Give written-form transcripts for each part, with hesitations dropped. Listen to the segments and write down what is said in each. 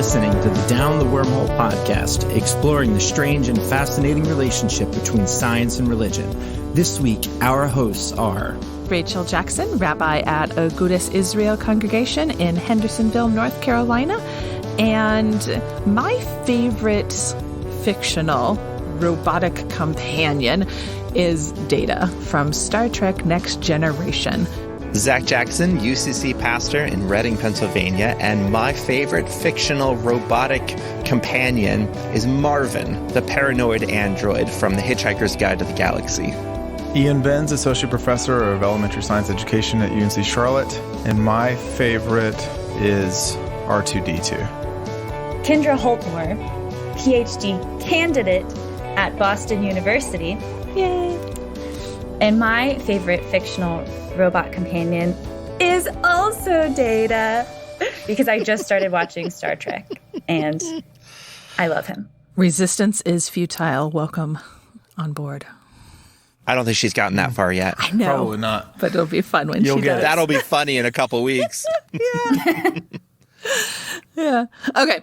listening to the Down the Wormhole podcast, exploring the strange and fascinating relationship between science and religion. This week, our hosts are Rachel Jackson, rabbi at Agudas Israel congregation in Hendersonville, North Carolina, and my favorite fictional robotic companion is Data from Star Trek Next Generation. Zach Jackson, UCC pastor in Reading, Pennsylvania, and my favorite fictional robotic companion is Marvin, the paranoid android from The Hitchhiker's Guide to the Galaxy. Ian Benz, Associate Professor of Elementary Science Education at UNC Charlotte, and my favorite is R2-D2. Kendra Holtmore, PhD candidate at Boston University. Yay! And my favorite fictional robot companion is also Data, because I just started watching Star Trek, and I love him. Resistance is futile. Welcome on board. I don't think she's gotten that far yet. I know. Probably not. But it'll be fun when she does. That'll be funny in a couple weeks. Yeah. Okay.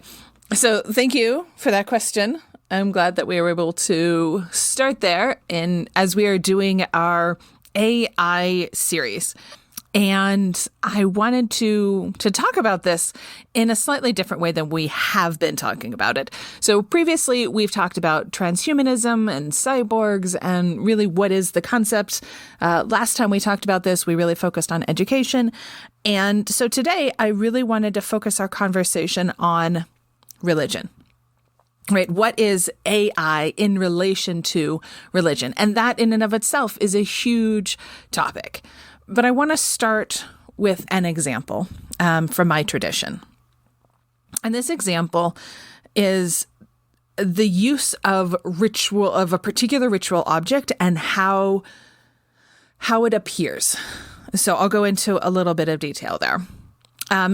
So thank you for that question. I'm glad that we were able to start there as we are doing our AI series. And I wanted to talk about this in a slightly different way than we have been talking about it. So previously, we've talked about transhumanism and cyborgs and really what is the concept. Last time we talked about this, we really focused on education. And so today, I really wanted to focus our conversation on religion. Right? What is AI in relation to religion? And that in and of itself is a huge topic. But I want to start with an example from my tradition. And this example is the use of ritual, of a particular ritual object, and how it appears. So I'll go into a little bit of detail there.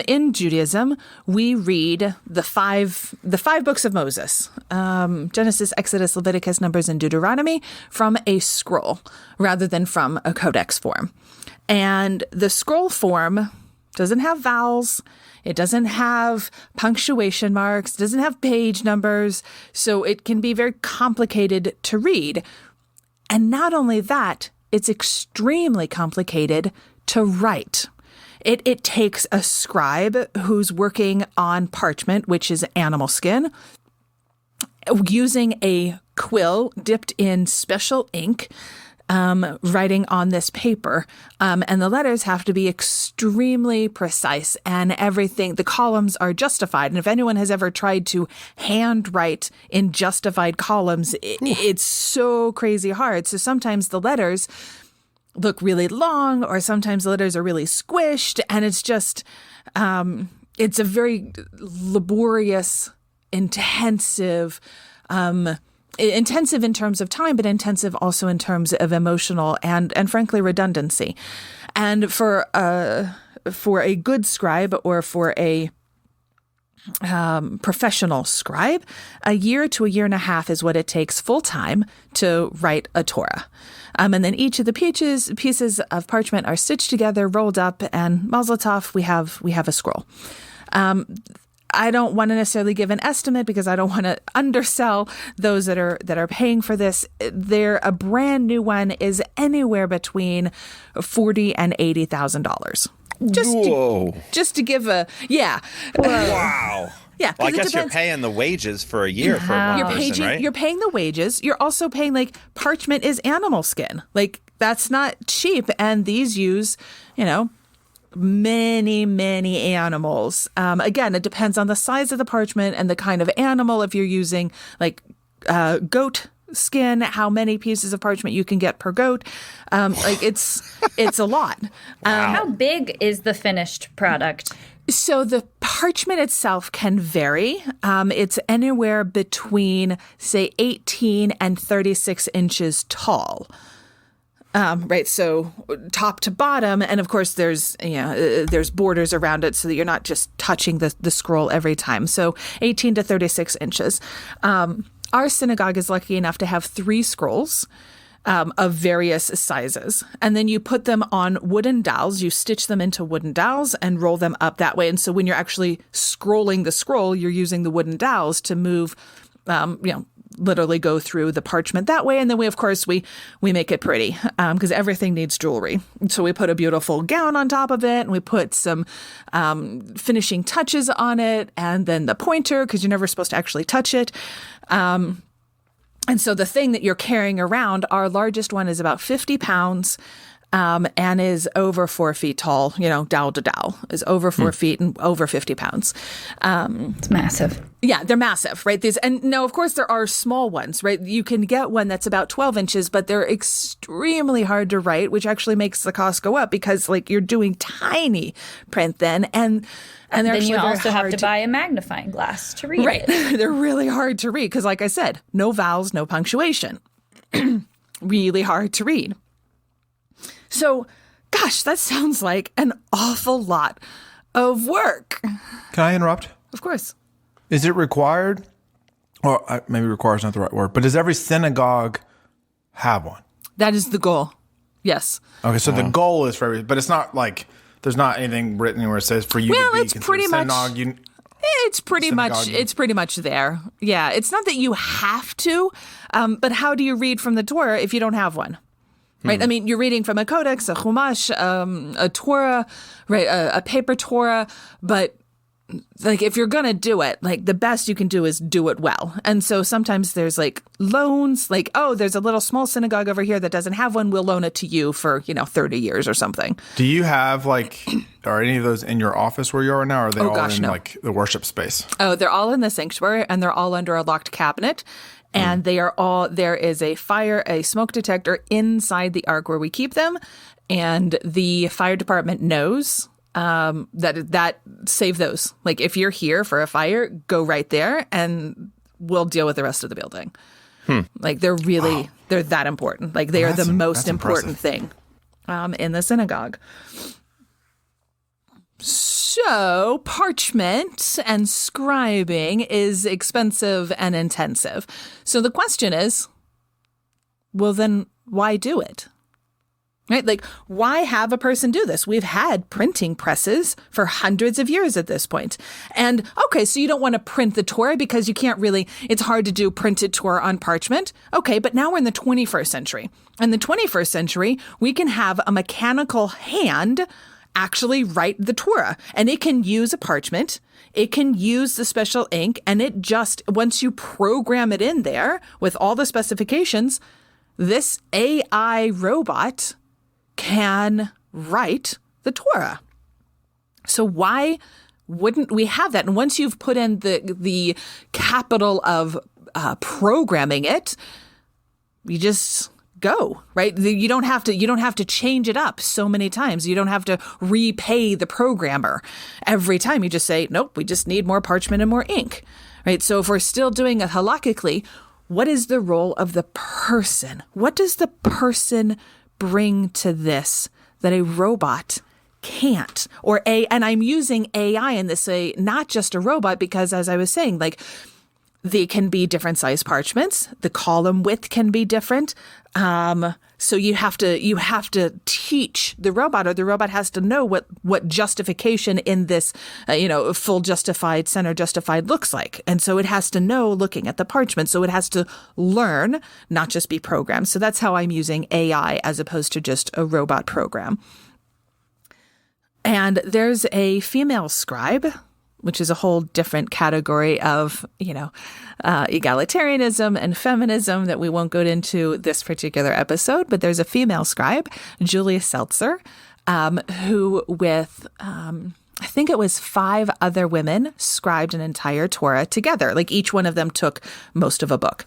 In Judaism, we read the five books of Moses, Genesis, Exodus, Leviticus, Numbers, and Deuteronomy, from a scroll rather than from a codex form. And the scroll form doesn't have vowels. It doesn't have punctuation marks. It doesn't have page numbers. So it can be very complicated to read. And not only that, it's extremely complicated to write. It takes a scribe who's working on parchment, which is animal skin, using a quill dipped in special ink, writing on this paper. And the letters have to be extremely precise, and everything, the columns are justified. And if anyone has ever tried to handwrite in justified columns, it's so crazy hard. So sometimes the letters look really long, or sometimes the letters are really squished, and it's just, it's a very laborious, intensive in terms of time, but intensive also in terms of emotional and frankly redundancy. And for a good scribe, or for a professional scribe, a year to a year and a half is what it takes full time to write a Torah. And then each of the pieces of parchment are stitched together, rolled up, and mazel tov, we have a scroll. I don't want to necessarily give an estimate because I don't want to undersell those that are paying for this. A brand new one is anywhere between $40,000 and $80,000. Just to give a Wow. Yeah, well, I guess you're paying the wages for a year for one person, right? You're paying the wages. You're also paying, like, parchment is animal skin. Like, that's not cheap. And these use, many, many animals. Again, it depends on the size of the parchment and the kind of animal. If you're using, like, goat skin, how many pieces of parchment you can get per goat. It's a lot. Wow. How big is the finished product? So the parchment itself can vary. It's anywhere between, say, 18 and 36 inches tall. Right. So top to bottom. And of course, there's borders around it so that you're not just touching the scroll every time. So 18 to 36 inches. Our synagogue is lucky enough to have 3 scrolls. of various sizes. And then you put them on wooden dowels. You stitch them into wooden dowels and roll them up that way. And so when you're actually scrolling the scroll, you're using the wooden dowels to move, literally go through the parchment that way. And then of course, we make it pretty because everything needs jewelry. So we put a beautiful gown on top of it, and we put some finishing touches on it, and then the pointer, because you're never supposed to actually touch it. And so the thing that you're carrying around, our largest one is about 50 pounds and is over 4 feet tall, dowel to dowel, is over 4 feet and over 50 pounds. It's massive. Yeah, they're massive, right? And now, of course, there are small ones, right? You can get one that's about 12 inches, but they're extremely hard to write, which actually makes the cost go up because you're doing tiny print then. And they're then actually you very also have hard to buy a magnifying glass to read right. it. They're really hard to read because, like I said, no vowels, no punctuation. Really hard to read. So, gosh, that sounds like an awful lot of work. Can I interrupt? Of course. Is it required? Or maybe requires not the right word, but does every synagogue have one? That is the goal. Yes. Okay, so the goal is for every, but it's not like there's not anything written where it says for you to be considered a synagogue. It's pretty much there. Yeah, it's not that you have to, but how do you read from the Torah if you don't have one? Right? I mean, you're reading from a codex, a chumash, a Torah, right? A paper Torah, but if you're going to do it, the best you can do is do it well. And so sometimes there's loans, there's a little small synagogue over here that doesn't have one. We'll loan it to you for, 30 years or something. Do you have are any of those in your office where you are now? Or are they all in no. the worship space? Oh, they're all in the sanctuary and they're all under a locked cabinet. And they are all, there is a smoke detector inside the ark where we keep them. And the fire department knows that save those. If you're here for a fire, go right there and we'll deal with the rest of the building. They're that important. They are the most important thing in the synagogue. So parchment and scribing is expensive and intensive. So the question is, well, then why do it? Right? Why have a person do this? We've had printing presses for hundreds of years at this point. And okay, so you don't want to print the Torah because you can't really, it's hard to do printed Torah on parchment. Okay, but now we're in the 21st century. In the 21st century, we can have a mechanical hand actually write the Torah. And it can use a parchment. It can use the special ink. And it just, once you program it in there with all the specifications, this AI robot can write the Torah. So why wouldn't we have that? And once you've put in the capital of programming it, you just go, right? You don't have to change it up so many times. You don't have to repay the programmer every time. You just say, nope, we just need more parchment and more ink, right? So if we're still doing it halakhically, what is the role of the person? What does the person bring to this that a robot can't? And I'm using AI in this way, not just a robot, because as I was saying, they can be different size parchments. The column width can be different. So you have to teach the robot, or the robot has to know what justification in this, full justified, center justified looks like. And so it has to know looking at the parchment. So it has to learn, not just be programmed. So that's how I'm using AI as opposed to just a robot program. And there's a female scribe, which is a whole different category of, egalitarianism and feminism that we won't go into this particular episode. But there's a female scribe, Julia Seltzer, who with, I think it was 5 other women, scribed an entire Torah together. Each one of them took most of a book.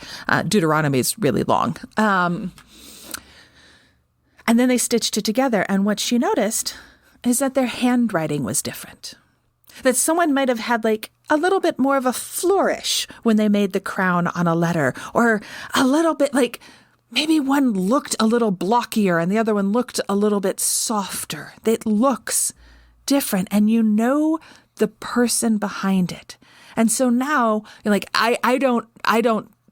Deuteronomy is really long. And then they stitched it together. And what she noticed is that their handwriting was different. That someone might have had a little bit more of a flourish when they made the crown on a letter, or a little bit maybe one looked a little blockier and the other one looked a little bit softer. It looks different, and the person behind it. And so now I don't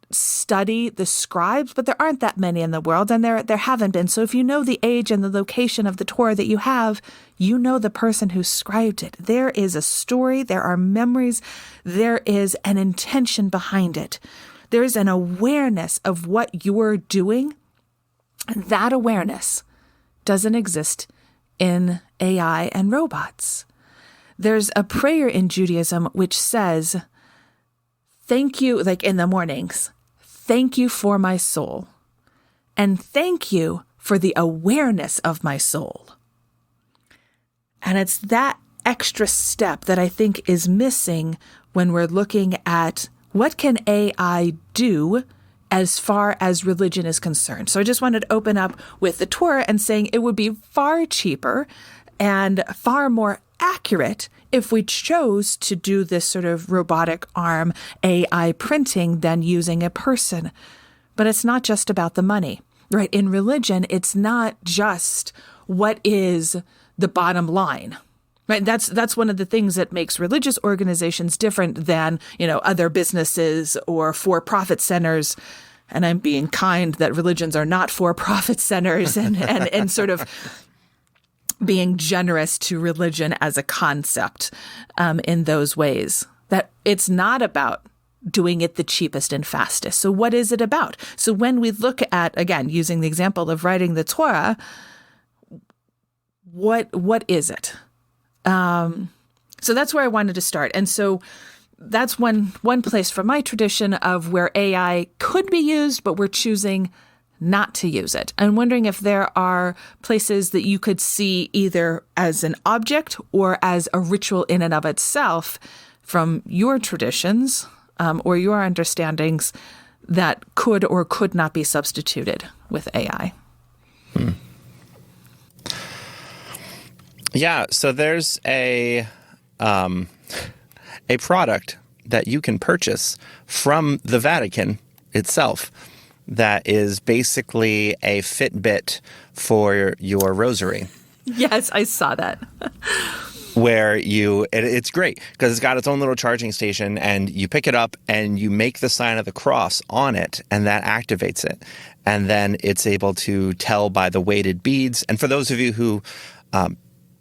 study the scribes, but there aren't that many in the world, and there haven't been. So if you know the age and the location of the Torah that you have, you know the person who scribed it. There is a story, there are memories, there is an intention behind it. There is an awareness of what you're doing, and that awareness doesn't exist in AI and robots. There's a prayer in Judaism which says, thank you, like in the mornings, thank you for my soul, and thank you for the awareness of my soul. And it's that extra step that I think is missing when we're looking at what can AI do as far as religion is concerned. So I just wanted to open up with the Torah and saying it would be far cheaper and far more accurate if we chose to do this sort of robotic arm AI printing than using a person. But it's not just about the money, right? In religion, it's not just what is the bottom line, right? That's one of the things that makes religious organizations different than, other businesses or for-profit centers. And I'm being kind that religions are not for-profit centers and sort of being generous to religion as a concept in those ways, that it's not about doing it the cheapest and fastest. So what is it about? So when we look at, again, using the example of writing the Torah, what is it? So that's where I wanted to start. And so that's one place from my tradition of where AI could be used, but we're choosing not to use it. I'm wondering if there are places that you could see either as an object or as a ritual in and of itself from your traditions or your understandings that could or could not be substituted with AI. Yeah, so there's a product that you can purchase from the Vatican itself that is basically a Fitbit for your rosary. Yes, I saw that. Where it's great because it's got its own little charging station, and you pick it up and you make the sign of the cross on it, and that activates it. And then it's able to tell by the weighted beads. And for those of you who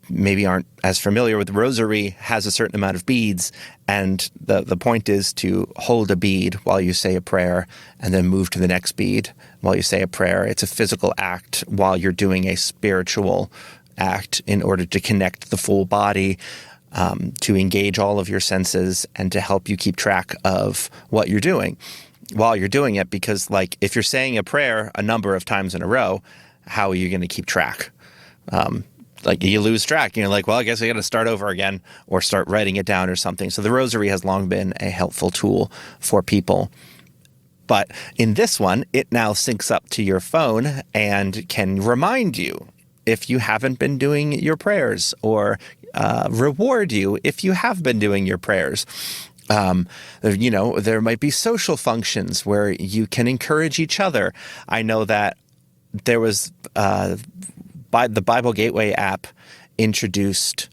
maybe aren't as familiar with the rosary, has a certain amount of beads, and the point is to hold a bead while you say a prayer and then move to the next bead while you say a prayer. It's a physical act while you're doing a spiritual act in order to connect the full body, to engage all of your senses, and to help you keep track of what you're doing while you're doing it. Because if you're saying a prayer a number of times in a row, how are you going to keep track? You lose track. You're like, well, I guess I got to start over again or start writing it down or something. So the rosary has long been a helpful tool for people. But in this one, it now syncs up to your phone and can remind you if you haven't been doing your prayers, or reward you if you have been doing your prayers. There might be social functions where you can encourage each other. I know that there was the Bible Gateway app introduced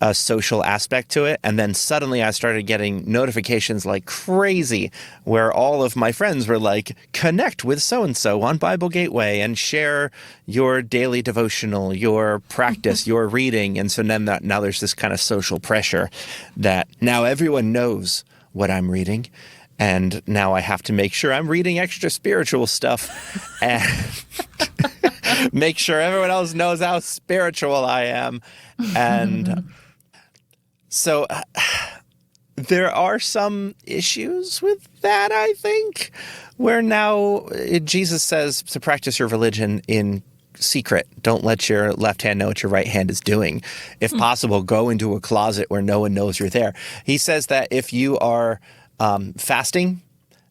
a social aspect to it, and then suddenly I started getting notifications like crazy where all of my friends were like, connect with so-and-so on Bible Gateway and share your daily devotional, your practice, your reading. And so then now there's this kind of social pressure that now everyone knows what I'm reading, and now I have to make sure I'm reading extra spiritual stuff and make sure everyone else knows how spiritual I am. And so there are some issues with that, I think, where now Jesus says to practice your religion in secret. Don't let your left hand know what your right hand is doing. If possible, go into a closet where no one knows you're there. He says that if you are fasting,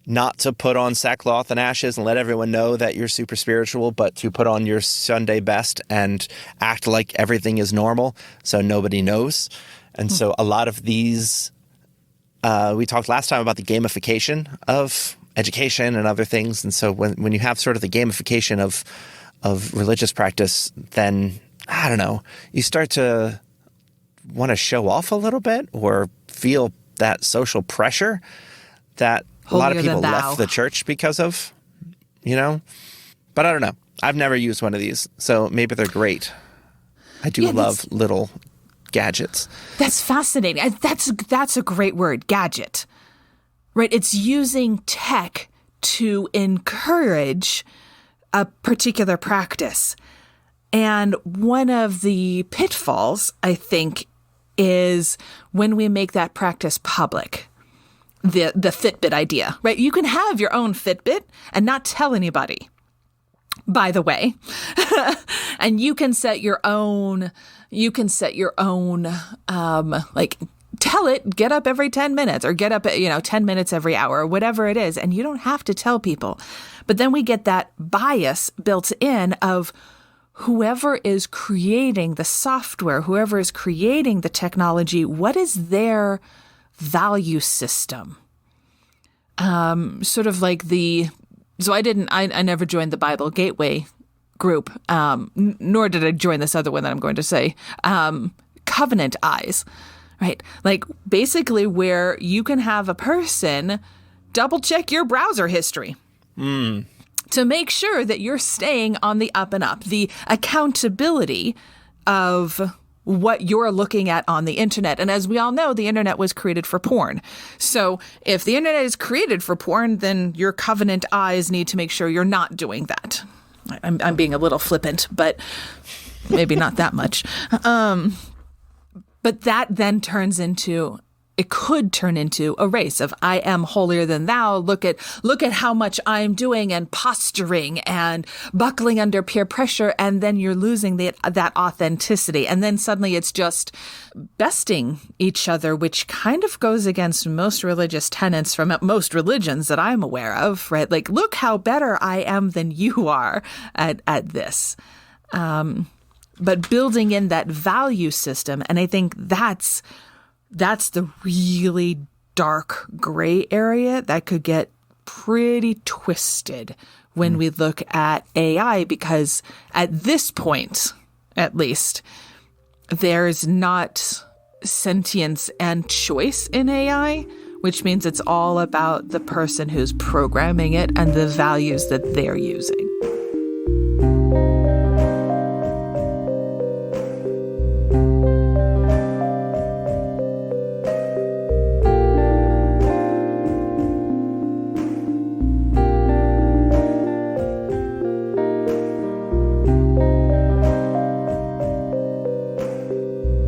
not to put on sackcloth and ashes and let everyone know that you're super spiritual, but to put on your Sunday best and act like everything is normal so nobody knows. And so a lot of these, we talked last time about the gamification of education and other things. And so when you have sort of the gamification of religious practice, then, I don't know, you start to want to show off a little bit or feel that social pressure that a lot of Holier people than thou. left the church because of, but I don't know. I've never used one of these, so maybe they're great. I do love little gadgets. That's fascinating. That's a great word, gadget. Right? It's using tech to encourage a particular practice. And one of the pitfalls, I think, is when we make that practice public. The Fitbit idea, right? You can have your own Fitbit and not tell anybody, by the way. And you can set your own, tell it, get up every 10 minutes or get up, 10 minutes every hour or whatever it is. And you don't have to tell people. But then we get that bias built in of whoever is creating the software, whoever is creating the technology, what is their value system? Sort of like I never joined the Bible Gateway group, nor did I join this other one that I'm going to say, Covenant Eyes, right? Like basically where you can have a person double check your browser history. To make sure that you're staying on the up and up, the accountability of what you're looking at on the internet. And as we all know, the internet was created for porn. So if the internet is created for porn, then your covenant eyes need to make sure you're not doing that. I'm being a little flippant, but maybe not that much. But that then could turn into a race of I am holier than thou. Look at how much I'm doing and posturing and buckling under peer pressure. And then you're losing that authenticity. And then suddenly it's just besting each other, which kind of goes against most religious tenets from most religions that I'm aware of, right? Like, look how better I am than you are at this. But building in that value system. And I think that's the really dark gray area that could get pretty twisted when we look at AI, because at this point, at least, there's not sentience and choice in AI, which means it's all about the person who's programming it and the values that they're using.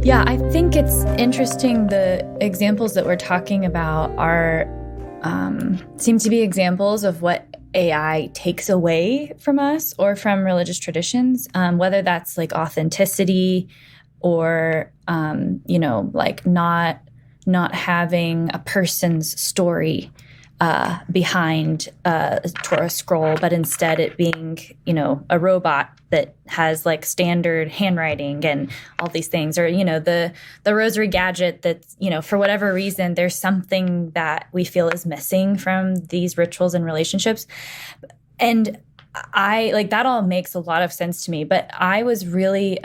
Yeah, I think it's interesting. The examples that we're talking about seem to be examples of what AI takes away from us or from religious traditions, whether that's like authenticity or, like not having a person's story behind a Torah scroll, but instead it being, a robot that has like standard handwriting and all these things, or, the rosary gadget that's, for whatever reason, there's something that we feel is missing from these rituals and relationships. And that all makes a lot of sense to me, but I was really,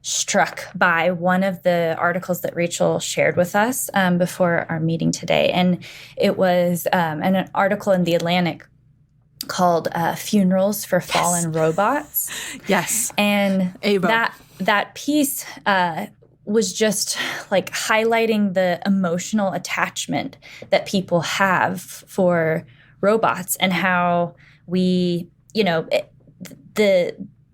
struck by one of the articles that Rachel shared with us before our meeting today. And it was an article in The Atlantic called Funerals for Fallen Robots. Yes. And AIBO. that piece was just like highlighting the emotional attachment that people have for robots and how we,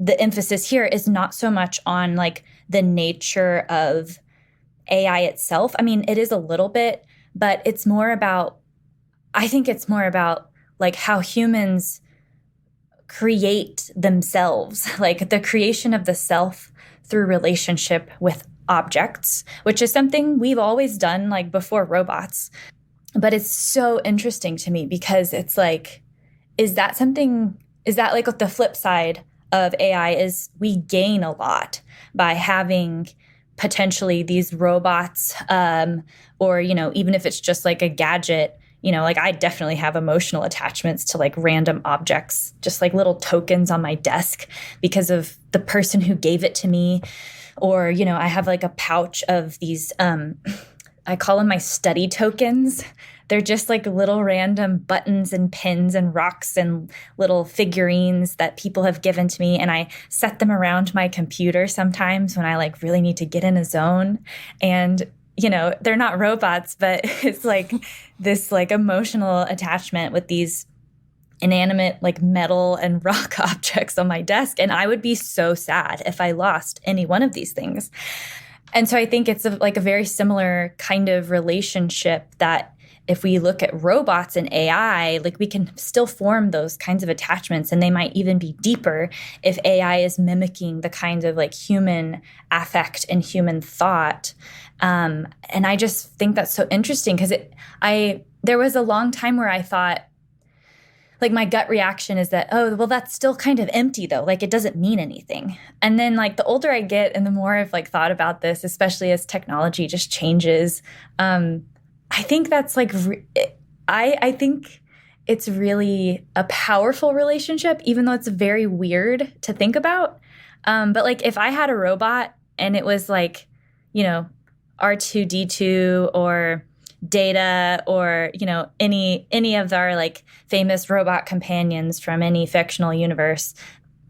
the emphasis here is not so much on like the nature of AI itself. I mean, it is a little bit, but it's more about like how humans create themselves, like the creation of the self through relationship with objects, which is something we've always done like before robots. But it's so interesting to me because it's like, is that like the flip side of AI is we gain a lot by having potentially these robots, or, even if it's just like a gadget, like I definitely have emotional attachments to like random objects, just like little tokens on my desk because of the person who gave it to me. Or, I have like a pouch of these I call them my study tokens. They're just like little random buttons and pins and rocks and little figurines that people have given to me. And I set them around my computer sometimes when I like really need to get in a zone. And, you know, they're not robots, but it's like this like emotional attachment with these inanimate like metal and rock objects on my desk. And I would be so sad if I lost any one of these things. And so I think it's like a very similar kind of relationship that if we look at robots and AI, like we can still form those kinds of attachments, and they might even be deeper if AI is mimicking the kinds of like human affect and human thought. And I just think that's so interesting because there was a long time where I thought, like my gut reaction is that, oh, well, that's still kind of empty though. Like it doesn't mean anything. And then like the older I get and the more I've like thought about this, especially as technology just changes, I think that's like, I think it's really a powerful relationship, even though it's very weird to think about. But like if I had a robot and it was like, you know, R2-D2 or Data or, you know, any of our like famous robot companions from any fictional universe,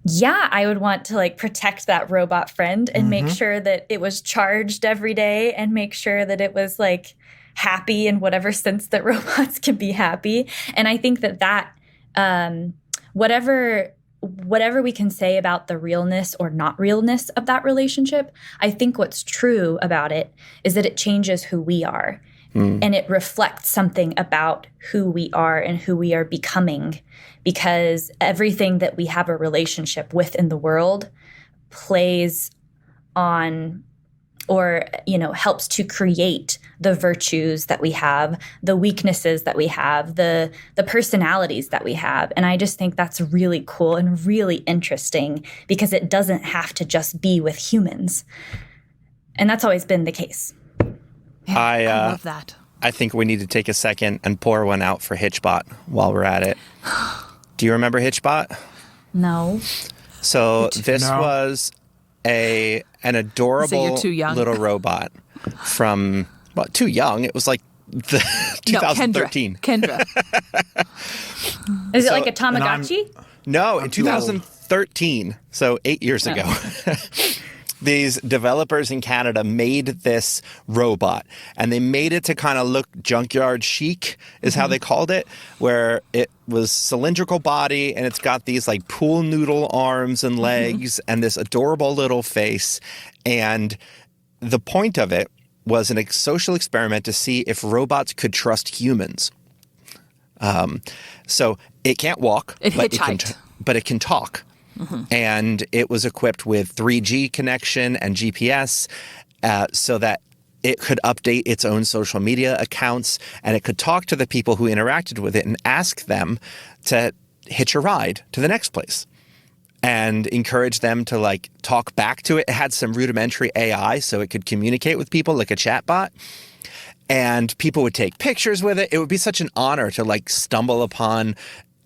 yeah, I would want to like protect that robot friend and make sure that it was charged every day and make sure that it was like happy in whatever sense that robots can be happy. And I think that whatever we can say about the realness or not realness of that relationship, I think what's true about it is that it changes who we are. And it reflects something about who we are and who we are becoming, because everything that we have a relationship with in the world plays on or, you know, helps to create the virtues that we have, the weaknesses that we have, the personalities that we have. And I just think that's really cool and really interesting because it doesn't have to just be with humans. And that's always been the case. Yeah, I love that. I think we need to take a second and pour one out for Hitchbot while we're at it. Do you remember Hitchbot? No. So this was an adorable little robot from, well, too young. It was like the 2013. Kendra. Is it like a Tamagotchi? No, in 2013, so 8 years ago. These developers in Canada made this robot, and they made it to kind of look junkyard chic is how they called it, where it was cylindrical body and it's got these like pool noodle arms and legs and this adorable little face. And the point of it was a social experiment to see if robots could trust humans. So it can't walk, but it can talk. And it was equipped with 3G connection and GPS so that it could update its own social media accounts, and it could talk to the people who interacted with it and ask them to hitch a ride to the next place and encourage them to like talk back to it. It had some rudimentary AI so it could communicate with people like a chatbot. And people would take pictures with it. It would be such an honor to like stumble upon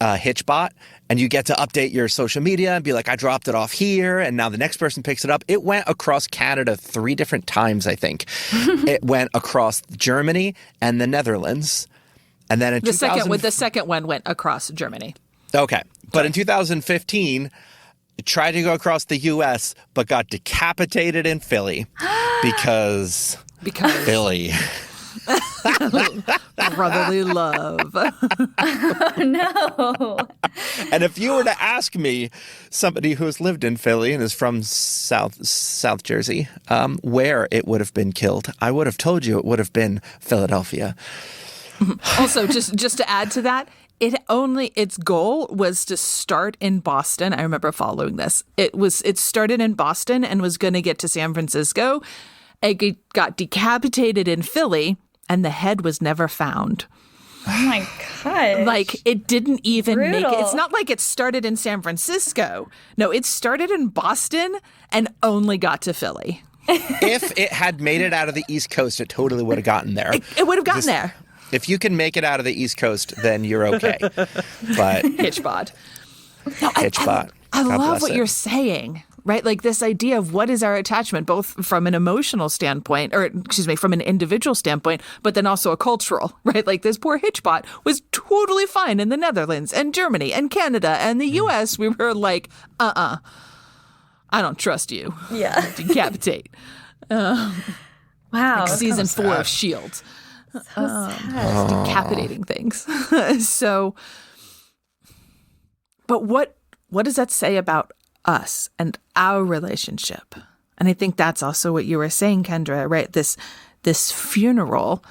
Hitchbot, and you get to update your social media and be like, I dropped it off here, and now the next person picks it up. It went across Canada 3 different times, I think. It went across Germany and the Netherlands. And then the second one went across Germany. Okay. But in 2015, it tried to go across the U.S., but got decapitated in Philly because Philly. Brotherly love. Oh, no. And if you were to ask me, somebody who has lived in Philly and is from South Jersey, where it would have been killed, I would have told you it would have been Philadelphia. Also, just to add to that, its goal was to start in Boston. I remember following this. It started in Boston and was going to get to San Francisco. It got decapitated in Philly, and the head was never found. Oh my God. Like, it didn't even Brutal. make it. It's not like it started in San Francisco. No, it started in Boston and only got to Philly. If it had made it out of the East Coast, it totally would have gotten there. It would have gotten there. If you can make it out of the East Coast, then you're okay. But Hitchbot. No, Hitchbot. I God love bless what it. you're saying. right? Like this idea of what is our attachment, both from an emotional standpoint, or excuse me, from an individual standpoint, but then also a cultural, right? Like this poor Hitchbot was totally fine in the Netherlands and Germany and Canada and the US. We were like, I don't trust you. Yeah. Decapitate. Wow. Like season 4 sad. of S.H.I.E.L.D. So sad. Decapitating things. So, but what does that say about us and our relationship? And I think that's also what you were saying, Kendra, right? This funeral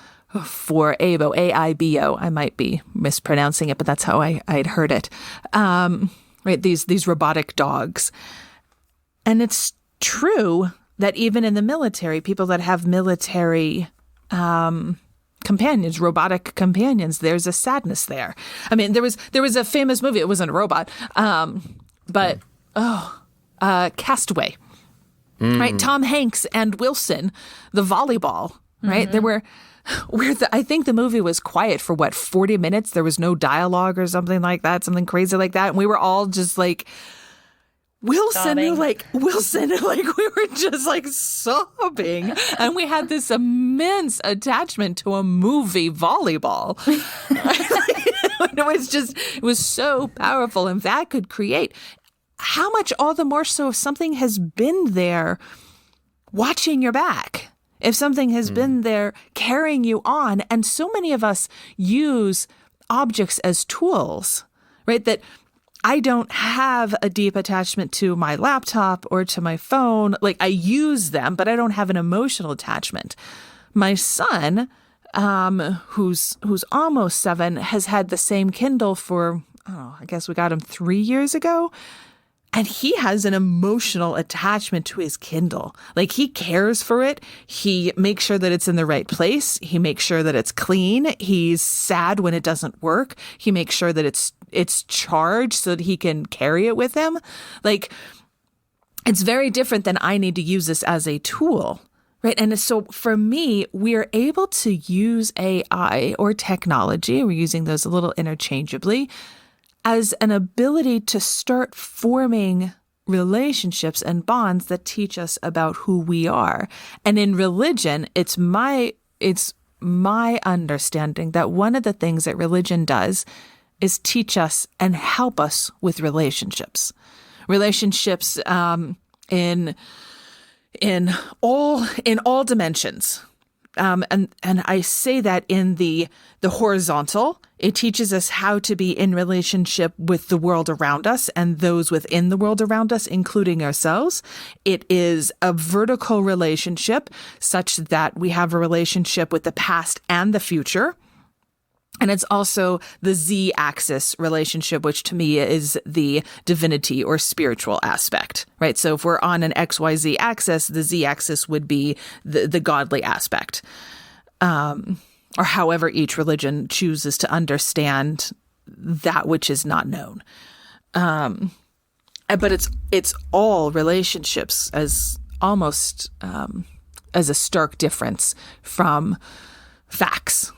for AIBO, AIBO. I might be mispronouncing it, but that's how I'd heard it. Right? These robotic dogs. And it's true that even in the military, people that have military companions, robotic companions, there's a sadness there. I mean, there was a famous movie. It wasn't a robot, but Castaway, right? Tom Hanks and Wilson, the volleyball, right? There were I think the movie was quiet for 40 minutes. There was no dialogue or something like that, something crazy like that, and we were all just like. Wilson, we were just like sobbing. And we had this immense attachment to a movie, volleyball. It was so powerful. And that could create how much all the more so if something has been there watching your back, if something has been there carrying you on. And so many of us use objects as tools, right? That I don't have a deep attachment to my laptop or to my phone. Like I use them, but I don't have an emotional attachment. My son, who's almost 7, has had the same Kindle for, I guess we got him 3 years ago. And he has an emotional attachment to his Kindle. Like he cares for it. He makes sure that it's in the right place. He makes sure that it's clean. He's sad when it doesn't work. He makes sure that it's charged so that he can carry it with him. Like it's very different than I need to use this as a tool, right? And so for me, we are able to use AI or technology. We're using those a little interchangeably as an ability to start forming relationships and bonds that teach us about who we are. And in religion, it's my understanding that one of the things that religion does is teach us and help us with relationships. Relationships in all dimensions. And I say that in the horizontal. It teaches us how to be in relationship with the world around us and those within the world around us, including ourselves. It is a vertical relationship such that we have a relationship with the past and the future. And it's also the Z-axis relationship, which to me is the divinity or spiritual aspect, right? So if we're on an XYZ axis, the Z-axis would be the godly aspect, or however each religion chooses to understand that which is not known. But it's all relationships as almost as a stark difference from facts.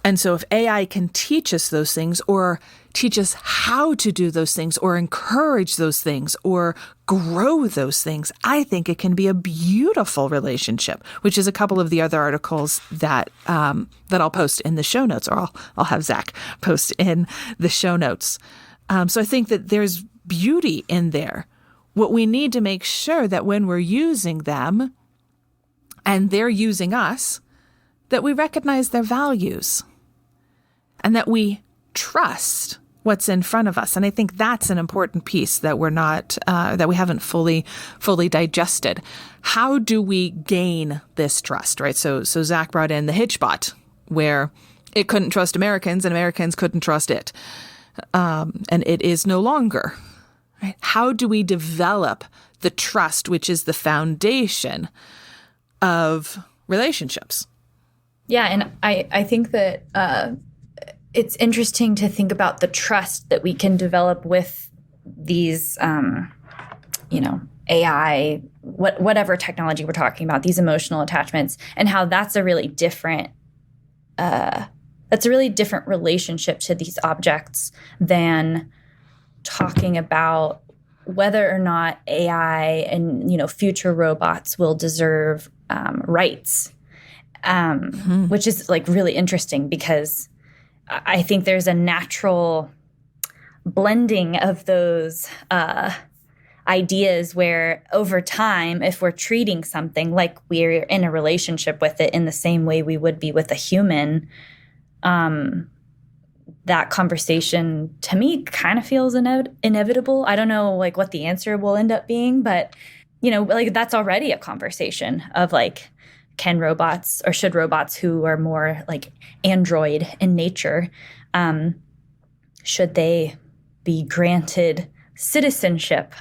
And so if AI can teach us those things or teach us how to do those things or encourage those things or grow those things, I think it can be a beautiful relationship, which is a couple of the other articles that I'll post in the show notes, or I'll have Zach post in the show notes. So I think that there's beauty in there. What we need to make sure that when we're using them and they're using us, that we recognize their values and that we trust what's in front of us. And I think that's an important piece that we're not, that we haven't fully digested. How do we gain this trust, right? So Zach brought in the Hitchbot, where it couldn't trust Americans and Americans couldn't trust it. And it is no longer, right? How do we develop the trust, which is the foundation of relationships? Yeah, and I think that it's interesting to think about the trust that we can develop with these, AI, whatever technology we're talking about, these emotional attachments, and how that's a really different relationship to these objects than talking about whether or not AI and, future robots will deserve rights, which is like really interesting because I think there's a natural blending of those ideas where over time, if we're treating something like we're in a relationship with it in the same way we would be with a human, that conversation to me kind of feels inevitable. I don't know like what the answer will end up being, but like that's already a conversation of like, can robots or should robots who are more like android in nature, should they be granted citizenship,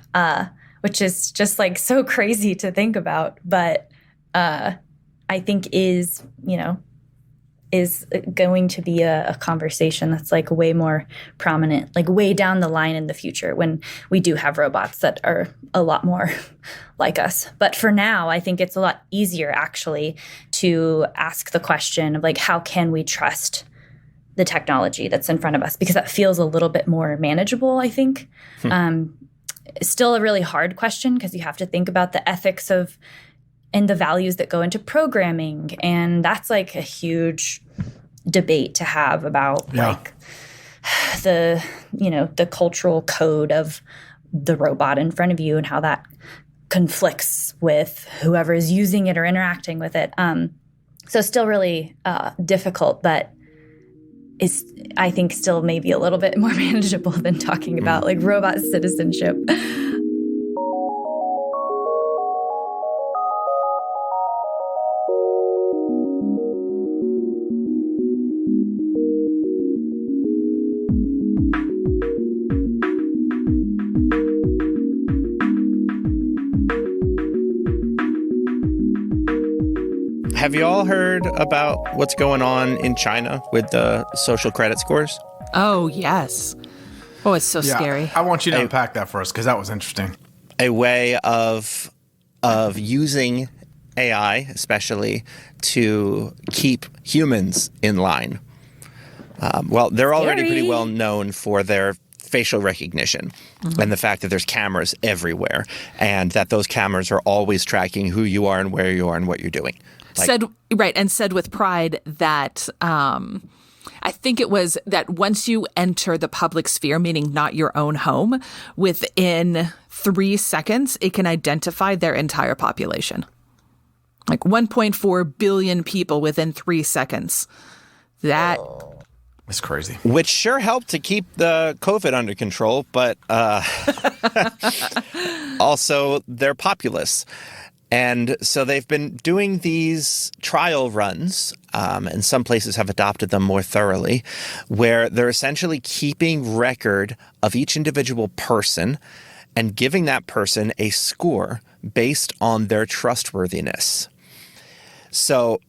which is just like so crazy to think about, but I think is going to be a conversation that's like way more prominent, like way down the line in the future when we do have robots that are a lot more like us. But for now, I think it's a lot easier actually to ask the question of like, how can we trust the technology that's in front of us? Because that feels a little bit more manageable, I think. It's still a really hard question because you have to think about the ethics of and the values that go into programming. And that's like a huge debate to have about like the cultural code of the robot in front of you and how that conflicts with whoever is using it or interacting with it. So still really difficult, but is I think still maybe a little bit more manageable than talking about like robot citizenship. Have you all heard about what's going on in China with the social credit scores? Oh, yes. Oh, it's so scary. I want you to unpack that for us because that was interesting. A way of using AI, especially, to keep humans in line. Well, they're already pretty well known for their facial recognition and the fact that there's cameras everywhere and that those cameras are always tracking who you are and where you are and what you're doing. Said with pride that I think it was that once you enter the public sphere, meaning not your own home, within 3 seconds, it can identify their entire population. Like 1.4 billion people within 3 seconds. That It's crazy. Which sure helped to keep the COVID under control, but also they're populous. And so they've been doing these trial runs, and some places have adopted them more thoroughly, where they're essentially keeping record of each individual person and giving that person a score based on their trustworthiness. So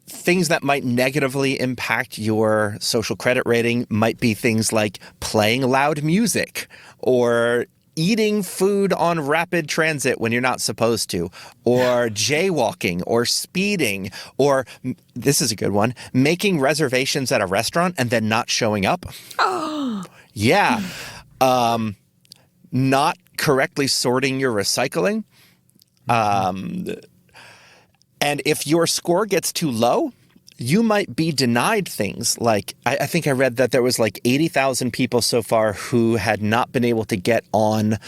things that might negatively impact your social credit rating might be things like playing loud music or eating food on rapid transit when you're not supposed to, or jaywalking, or speeding, or, this is a good one, making reservations at a restaurant and then not showing up. Oh. Yeah. Not correctly sorting your recycling. And if your score gets too low, you might be denied things like, I think I read that there was like 80,000 people so far who had not been able to get on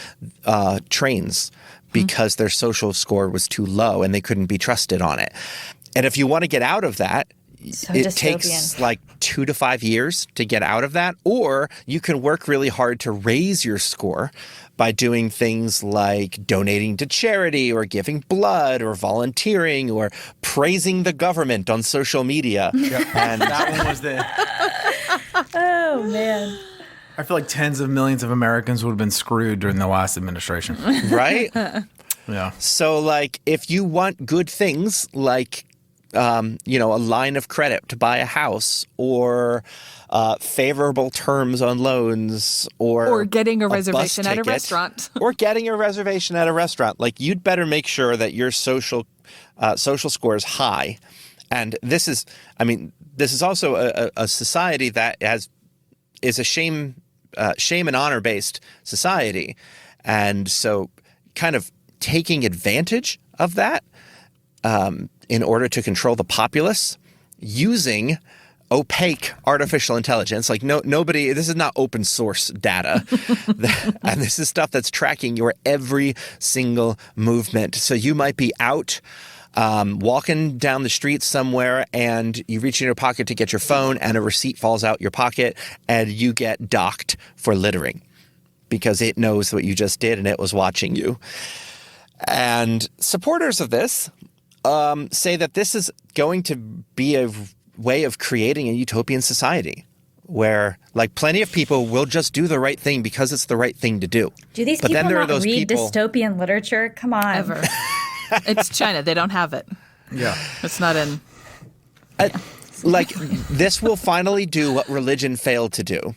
trains because their social score was too low and they couldn't be trusted on it. And if you want to get out of that, it takes like 2 to 5 years to get out of that, or you can work really hard to raise your score by doing things like donating to charity or giving blood or volunteering or praising the government on social media. Yep. And that one was the... Oh, man. I feel like tens of millions of Americans would have been screwed during the last administration. Right? Yeah. So, like, if you want good things like, a line of credit to buy a house or favorable terms on loans or getting a reservation at a restaurant. Or getting a reservation at a restaurant. Like, you'd better make sure that your social score is high. And this is also a society that is a shame and honor based society. And so kind of taking advantage of that in order to control the populace using opaque artificial intelligence. Like nobody, this is not open source data. And this is stuff that's tracking your every single movement. So you might be out walking down the street somewhere and you reach in your pocket to get your phone and a receipt falls out your pocket and you get docked for littering because it knows what you just did and it was watching you. And supporters of this say that this is going to be a way of creating a utopian society where, like, plenty of people will just do the right thing because it's the right thing to do. Do these but people then there not are those read people, dystopian literature? Come on. Ever. It's China. They don't have it. Yeah. It's not in. like, this will finally do what religion failed to do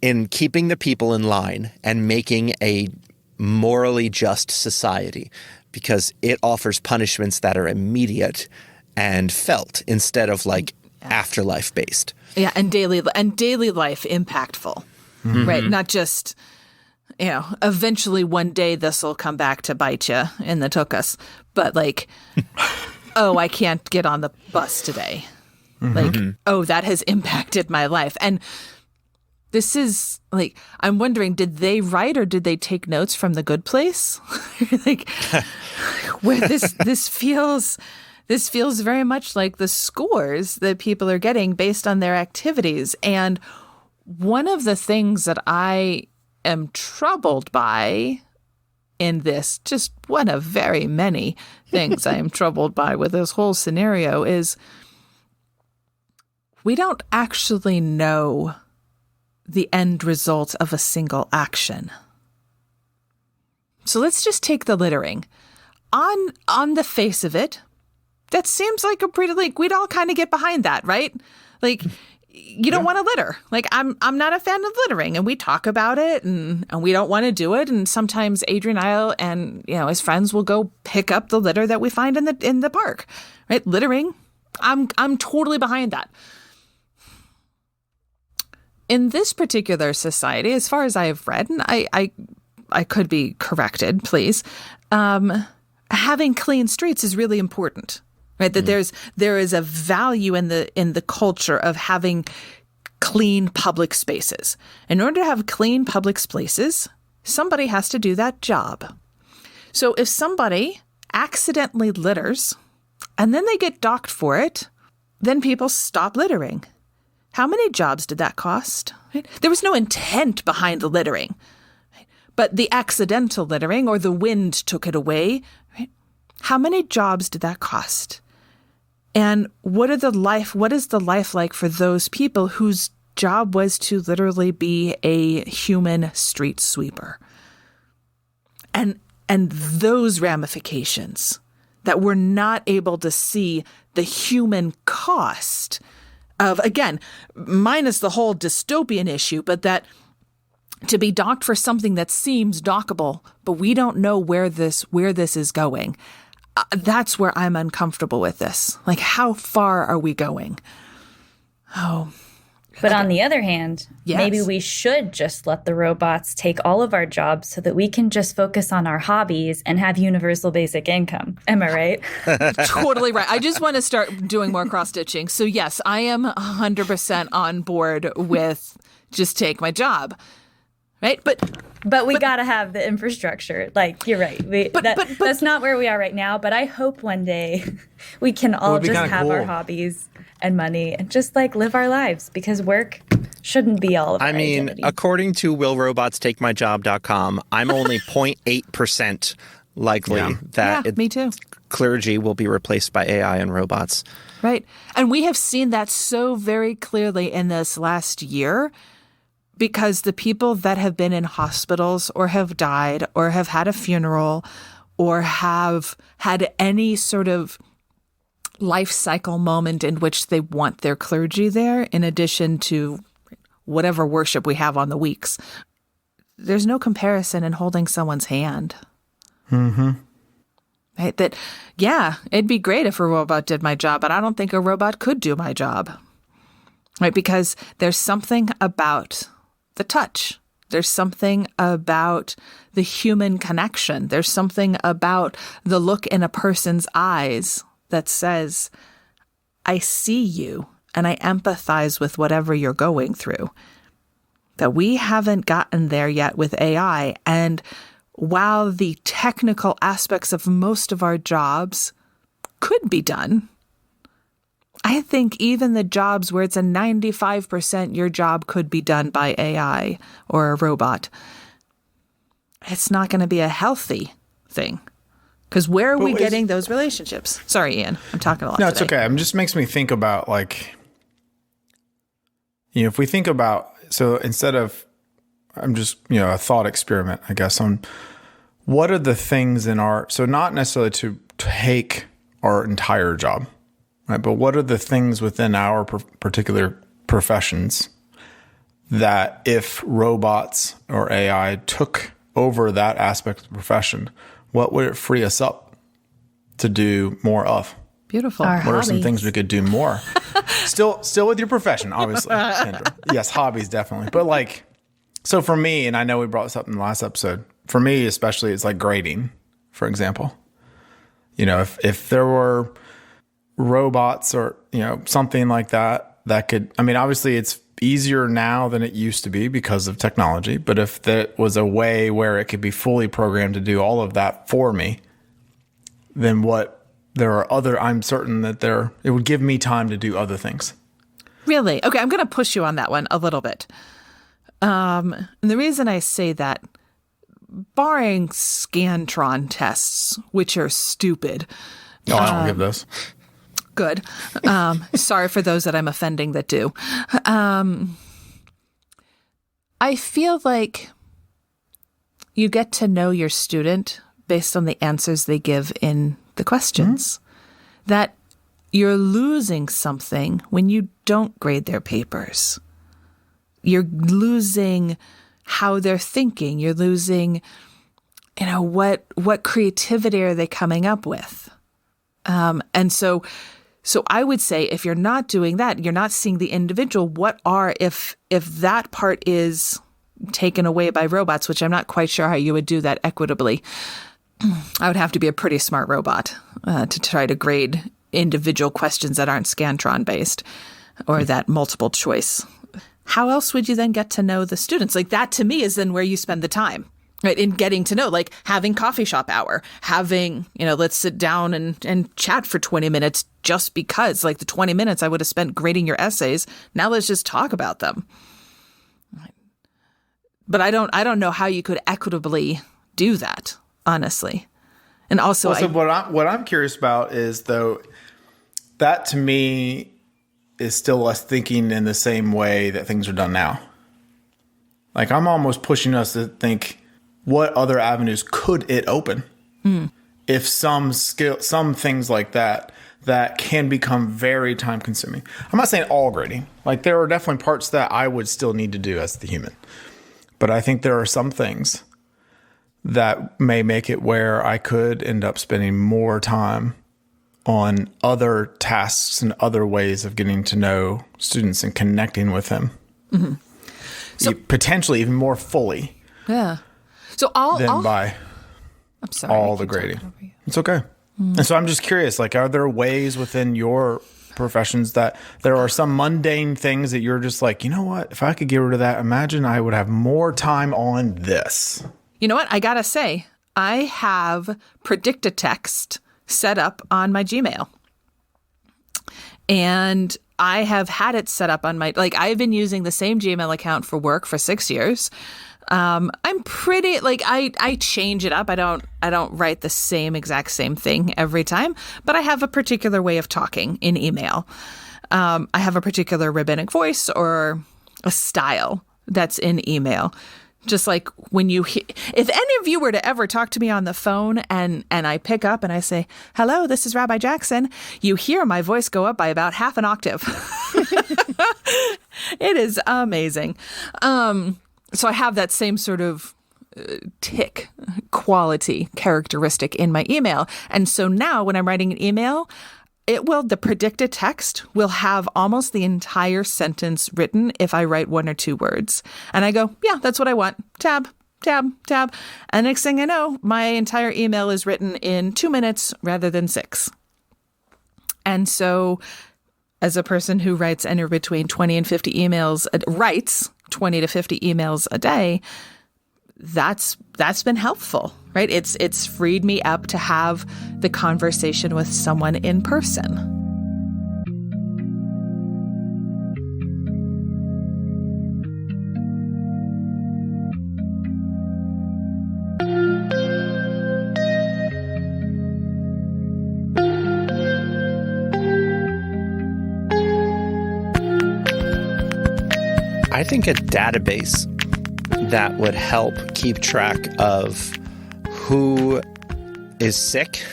in keeping the people in line and making a morally just society, because it offers punishments that are immediate and felt instead of like afterlife based. Yeah, and daily life impactful, right? Not just, eventually one day this will come back to bite you in the tuchus, but like, oh, I can't get on the bus today. Like, oh, that has impacted my life. And this is like, I'm wondering, did they write or did they take notes from The Good Place? Like, where this feels very much like the scores that people are getting based on their activities. And one of the things that I am troubled by in this, just one of very many things I am troubled by with this whole scenario, is we don't actually know the end result of a single action. So let's just take the littering. On the face of it, that seems like a pretty, like, we'd all kind of get behind that, right? Like, you don't want to litter. Like, I'm not a fan of littering, and we talk about it, and we don't want to do it. And sometimes Adrian Isle and his friends will go pick up the litter that we find in the park, right? Littering, I'm totally behind that. In this particular society, as far as I have read, and I could be corrected, please, having clean streets is really important. Right, that there is a value in the culture of having clean public spaces. In order to have clean public spaces, somebody has to do that job. So if somebody accidentally litters and then they get docked for it, then people stop littering. How many jobs did that cost? Right? There was no intent behind the littering, right? But the accidental littering or the wind took it away. Right? How many jobs did that cost? And what is the life like for those people whose job was to literally be a human street sweeper? And those ramifications that we're not able to see the human cost of, again, minus the whole dystopian issue, but that to be docked for something that seems dockable, but we don't know where this is going. That's where I'm uncomfortable with this. Like, how far are we going? Oh. But on the other hand, yes. Maybe we should just let the robots take all of our jobs so that we can just focus on our hobbies and have universal basic income. Am I right? Totally right. I just want to start doing more cross-stitching. So yes, I am 100% on board with just take my job. Right? But we got to have the infrastructure. Like, you're right. That's not where we are right now. But I hope one day we can all just have our hobbies and money and just like live our lives, because work shouldn't be all of our identity. According to willrobotstakemyjob.com, I'm only 0.8% likely that me too. Clergy will be replaced by AI and robots. Right. And we have seen that so very clearly in this last year, because the people that have been in hospitals or have died or have had a funeral or have had any sort of life cycle moment in which they want their clergy there, in addition to whatever worship we have on the weeks, there's no comparison in holding someone's hand. Mm-hmm. Right? That, it'd be great if a robot did my job, but I don't think a robot could do my job. Right? Because there's something about the touch There's something about the human connection. There's something about the look in a person's eyes that says, I see you and I empathize with whatever you're going through. That we haven't gotten there yet with AI. And while the technical aspects of most of our jobs could be done, I think even the jobs where it's a 95% your job could be done by AI or a robot, it's not going to be a healthy thing. Because where are we getting those relationships? Sorry, Ian, I'm talking a lot. No, today. it's okay. It just makes me think about, like, if we think about, so instead of, I'm just, a thought experiment, I guess, on what are the things in our, so not necessarily to take our entire job, right? But what are the things within our particular professions that if robots or AI took over that aspect of the profession, what would it free us up to do more of? Beautiful. Our What are some hobbies. things we could do more? Still with your profession, obviously, Sandra. Yes, hobbies, definitely. But like, so for me, and I know we brought this up in the last episode, for me especially, it's like grading, for example. If there were robots or, something like that could, I mean, obviously it's easier now than it used to be because of technology. But if there was a way where it could be fully programmed to do all of that for me, then I'm certain that it would give me time to do other things. Really? Okay, I'm going to push you on that one a little bit. And the reason I say that, barring Scantron tests, which are stupid. No, I don't give those. Good. Sorry for those that I'm offending that do. I feel like you get to know your student based on the answers they give in the questions. Mm-hmm. That you're losing something when you don't grade their papers. You're losing how they're thinking. You're losing, what creativity are they coming up with? And so I would say if you're not doing that, you're not seeing the individual. If that part is taken away by robots, which I'm not quite sure how you would do that equitably. I would have to be a pretty smart robot to try to grade individual questions that aren't Scantron based or that multiple choice. How else would you then get to know the students? Like that to me is then where you spend the time, right? In getting to know, like having coffee shop hour, having, let's sit down and chat for 20 minutes just because like the 20 minutes I would have spent grading your essays. Now let's just talk about them. But I don't know how you could equitably do that, honestly. And also, what I'm curious about is, though, that to me is still us thinking in the same way that things are done now. Like I'm almost pushing us to think, what other avenues could it open? If some things like that can become very time consuming. I'm not saying all grading. Like there are definitely parts that I would still need to do as the human. But I think there are some things that may make it where I could end up spending more time on other tasks and other ways of getting to know students and connecting with them. Mm-hmm. So potentially even more fully. Yeah. So by I'm sorry, all the grading. It's okay. Mm-hmm. And so I'm just curious, like, are there ways within your professions that there are some mundane things that you're just like, you know what, if I could get rid of that, imagine I would have more time on this. You know what? I gotta say, I have predict-a-text set up on my Gmail. And I have had it set up on I've been using the same Gmail account for work for 6 years. I'm pretty, I change it up. I don't write the exact same thing every time, but I have a particular way of talking in email. I have a particular rabbinic voice or a style that's in email. Just like when if any of you were to ever talk to me on the phone and I pick up and I say, hello, this is Rabbi Jackson, you hear my voice go up by about half an octave. It is amazing. So I have that same sort of tick quality characteristic in my email. And so now when I'm writing an email, the predicted text will have almost the entire sentence written if I write 1 or 2 words. And I go, yeah, that's what I want. Tab, tab, tab. And next thing I know, my entire email is written in 2 minutes rather than 6. And so as a person who writes anywhere between 20 and 50 emails, writes 20 to 50 emails a day, that's been helpful, right? It's freed me up to have the conversation with someone in person. I think a database that would help keep track of who is sick,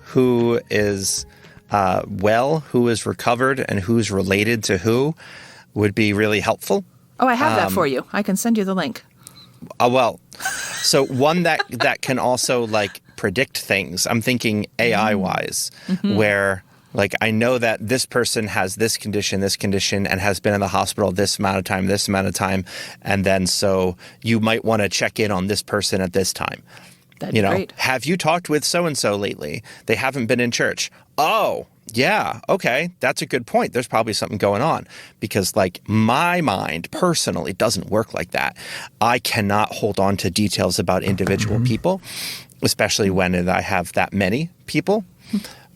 who is well, who is recovered, and who's related to who would be really helpful. Oh, I have that for you. I can send you the link. Well, so one that can also like predict things. I'm thinking AI-wise, where like I know that this person has this condition, and has been in the hospital this amount of time, and then so you might want to check in on this person at this time. That'd be great. Have you talked with so-and-so lately? They haven't been in church. Oh, yeah, okay, that's a good point. There's probably something going on because like my mind personally doesn't work like that. I cannot hold on to details about individual people, especially when I have that many people.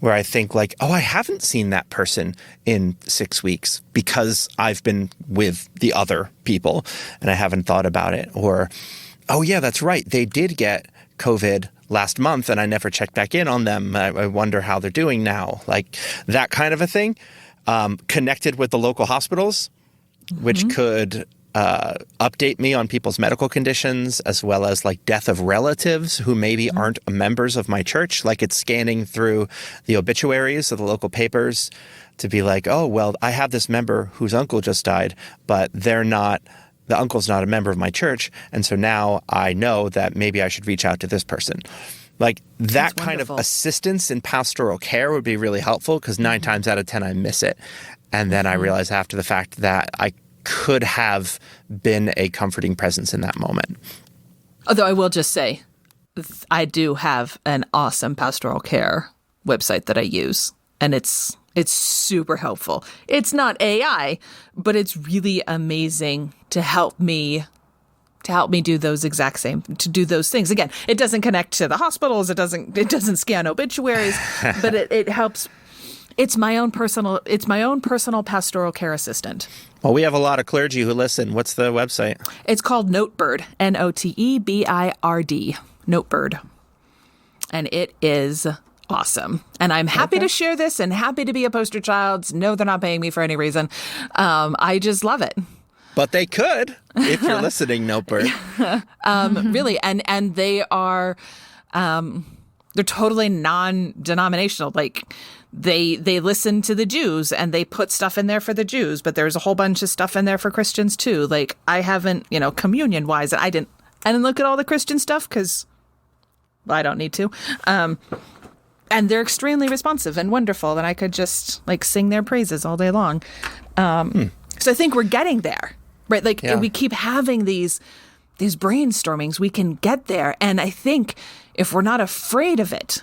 Where I think like, oh, I haven't seen that person in 6 weeks because I've been with the other people and I haven't thought about it. Or, oh, yeah, that's right. They did get COVID last month and I never checked back in on them. I wonder how they're doing now. Like that kind of a thing. Connected with the local hospitals, which could update me on people's medical conditions, as well as like death of relatives who maybe aren't members of my church. Like it's scanning through the obituaries of the local papers to be like, oh, well, I have this member whose uncle just died, but the uncle's not a member of my church. And so now I know that maybe I should reach out to this person. Like that kind of assistance in pastoral care would be really helpful because 9 times out of 10, I miss it. And then I realize after the fact that I could have been a comforting presence in that moment. Although I will just say, I do have an awesome pastoral care website that I use, and it's super helpful. It's not AI, but it's really amazing to help me do those things. Again, it doesn't connect to the hospitals. It doesn't scan obituaries, but it helps. It's my own personal pastoral care assistant. Well, we have a lot of clergy who listen. What's the website? It's called Notebird, Notebird, Notebird. And it is awesome. And I'm happy to share this and happy to be a poster child. No, they're not paying me for any reason. I just love it. But they could if you're listening, Notebird. Really. And they are, they're totally non-denominational. Like, they listen to the Jews and they put stuff in there for the Jews, but there's a whole bunch of stuff in there for Christians too. Like I haven't, communion wise, I didn't look at all the Christian stuff because I don't need to. And they're extremely responsive and wonderful. And I could just like sing their praises all day long. So I think we're getting there, right? Like we keep having these brainstormings, we can get there. And I think if we're not afraid of it,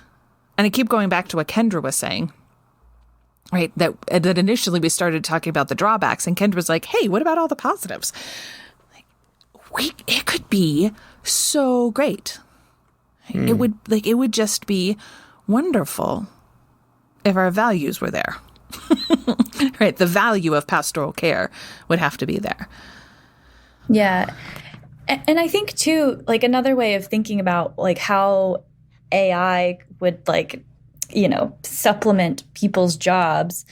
and I keep going back to what Kendra was saying, right? That initially we started talking about the drawbacks, and Kendra was like, "Hey, what about all the positives? It could be so great. It would just be wonderful if our values were there, right? The value of pastoral care would have to be there." Yeah, and I think too, like another way of thinking about like how AI would supplement people's jobs.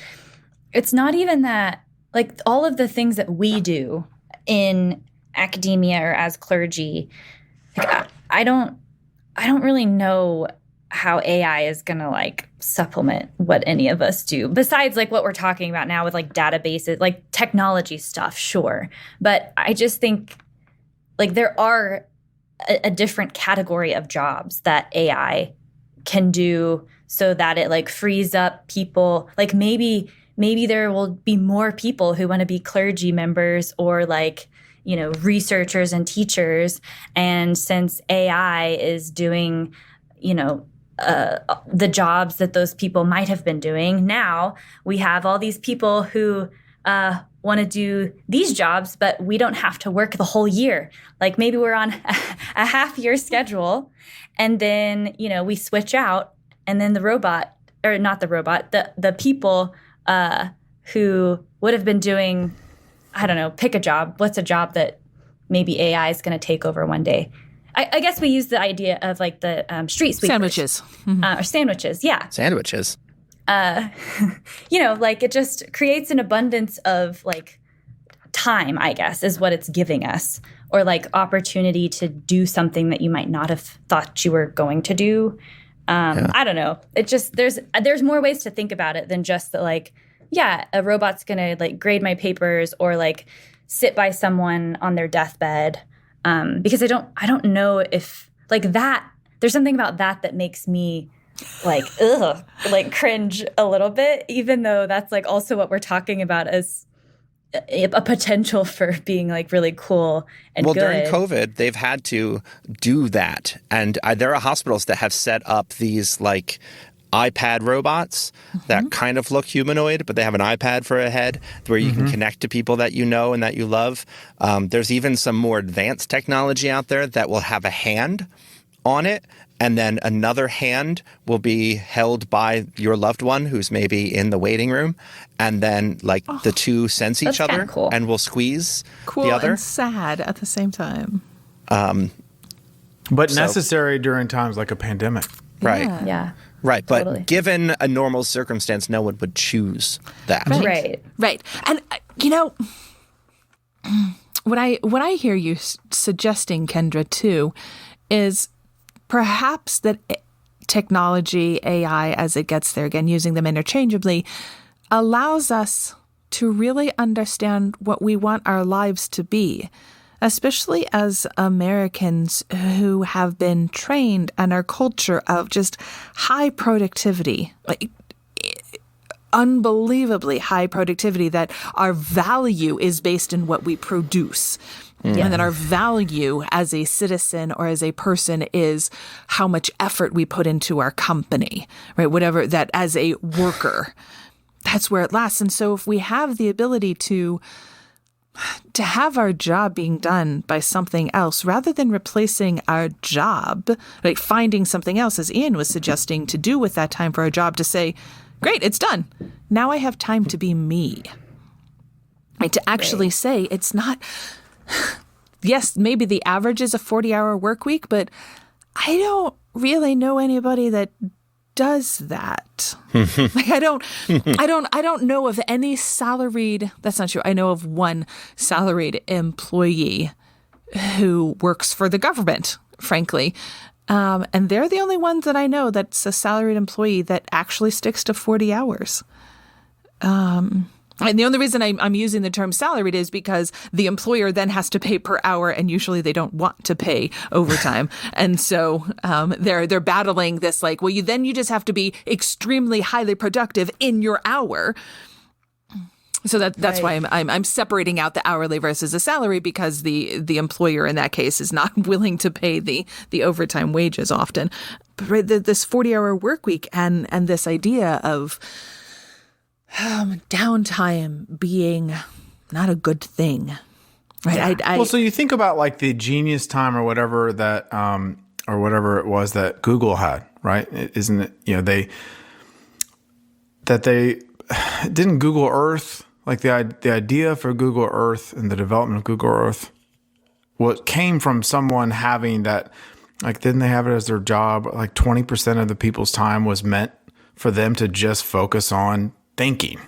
It's not even that like all of the things that we do in academia or as clergy. Like, I don't really know how AI is going to like supplement what any of us do besides like what we're talking about now with like databases, like technology stuff. Sure. But I just think like there are a different category of jobs that AI can do so that it like frees up people. Like maybe there will be more people who want to be clergy members or like, you know, researchers and teachers. And since AI is doing, you know, the jobs that those people might have been doing, now we have all these people who want to do these jobs, but we don't have to work the whole year. Like maybe we're on a half-year schedule, and then, you know, we switch out, and then the people who would have been doing, I don't know, pick a job. What's a job that maybe AI is going to take over one day? I guess we use the idea of like the street sweepers. Sandwiches. Or sandwiches, yeah. Sandwiches. You know, like it just creates an abundance of like time, I guess, is what it's giving us, or like opportunity to do something that you might not have thought you were going to do. I don't know. It just, there's more ways to think about it than just that, like, yeah, a robot's going to like grade my papers or like sit by someone on their deathbed. Because I don't know if like that, there's something about that makes me like, like cringe a little bit, even though that's like also what we're talking about as a potential for being like really cool and good. During COVID, they've had to do that. And there are hospitals that have set up these like iPad robots that kind of look humanoid, but they have an iPad for a head where you can connect to people that you know and that you love. There's even some more advanced technology out there that will have a hand on it, and then another hand will be held by your loved one who's maybe in the waiting room, and then like the two sense each other cool. and will squeeze Cool the other. and sad at the same time. But necessary during times like a pandemic. Right. Yeah. Right, but Totally. given a normal circumstance, no one would choose that. Right. And you know, what I hear you suggesting, Kendra, too, is perhaps that technology, AI, as it gets there, again, using them interchangeably, allows us to really understand what we want our lives to be, especially as Americans who have been trained in our culture of just high productivity, like unbelievably high productivity, that our value is based in what we produce. And that our value as a citizen or as a person is how much effort we put into our company, right? Whatever that, as a worker, that's where it lasts. And so if we have the ability to have our job being done by something else rather than replacing our job, like finding something else, as Ian was suggesting, to do with that time for our job, to say, great, it's done. Now I have time to be me. Right? To actually say it's not, yes, maybe the average is a 40-hour work week, but I don't really know anybody that does that. Like I don't know of any salaried, that's not true. I know of one salaried employee who works for the government, frankly. And they're the only ones that I know that's a salaried employee that actually sticks to 40 hours. And the only reason I'm using the term salaried is because the employer then has to pay per hour, and usually they don't want to pay overtime. And so they're battling this, like, well, you just have to be extremely highly productive in your hour. So that's why I'm separating out the hourly versus the salary, because the employer in that case is not willing to pay the overtime wages often. But right, this 40-hour work week and this idea of downtime being not a good thing, right? Yeah. Well, so you think about like the genius time or whatever that, or whatever it was that Google had, right? Isn't it? You know, they didn't Google Earth, like the idea for Google Earth and the development of Google Earth, what came from someone having that, like, didn't they have it as their job? Like 20% of the people's time was meant for them to just focus on thinking.